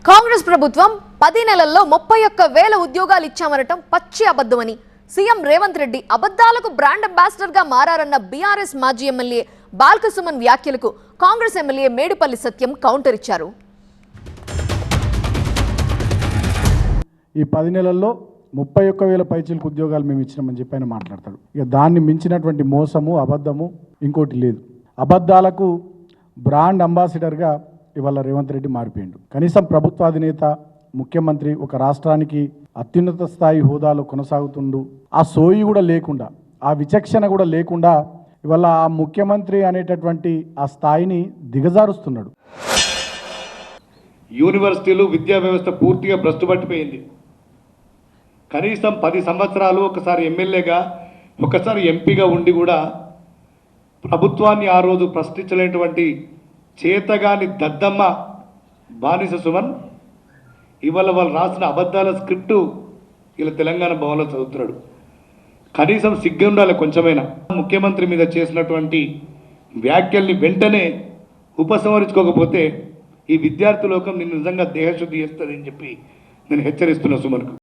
కాంగ్రెస్ ప్రభుత్వం 10 నెలల్లో 31,000 ఉద్యోగాలు ఇచ్చామనటం పచ్చి అబద్ధమని సీఎం రేవంత్ రెడ్డి అబద్ధాలకు బ్రాండ్ అంబాసిడర్ గా మారారన్న బీఆర్ఎస్ మాజీ ఎమ్మెల్యే బాల్కసుమన్ వ్యాఖ్యలకు కాంగ్రెస్ ఎమ్మెల్యే మేడిపల్లి సత్యం కౌంటర్ ఇచ్చారు. ఈ 10 నెలల్లో 31,000 పైచీలకు ఉద్యోగాలు మేము ఇచ్చినామని చెప్పి ఆయన మాట్లాడతాడు. ఇక దాన్ని మించినటువంటి మోసము అబద్ధము ఇంకోటి లేదు. అబద్ధాలకు బ్రాండ్ అంబాసిడర్గా ఇవాళ రేవంత్ రెడ్డి మారిపోయిండు. కనీసం ప్రభుత్వాధినేత ముఖ్యమంత్రి ఒక రాష్ట్రానికి అత్యున్నత స్థాయి హోదాలో కొనసాగుతుండు. ఆ సోయి కూడా లేకుండా, ఆ విచక్షణ కూడా లేకుండా ఇవాళ ఆ ముఖ్యమంత్రి అనేటటువంటి ఆ స్థాయిని దిగజారుస్తున్నాడు. యూనివర్సిటీలు విద్యా వ్యవస్థ పూర్తిగా భ్రష్టుపట్టిపోయింది. కనీసం 10 సంవత్సరాలు ఒకసారి ఎమ్మెల్యేగా ఒకసారి ఎంపీగా ఉండి కూడా ప్రభుత్వాన్ని ఆ రోజు ప్రశ్నించలేనటువంటి చేతగాని దద్దమ్మ బానిస సుమన్ ఇవాళ వాళ్ళు రాసిన అబద్ధాల స్క్రిప్టు ఇలా తెలంగాణ భవన్లో చదువుతున్నాడు. కనీసం సిగ్గు ఉండాలి కొంచెమైనా. ముఖ్యమంత్రి మీద చేసినటువంటి వ్యాఖ్యల్ని వెంటనే ఉపసంహరించుకోకపోతే ఈ విద్యార్థి లోకం నిన్ను నిజంగా దేహశుద్ధి చేస్తుంది అని చెప్పి నేను హెచ్చరిస్తున్నా సుమన్కు.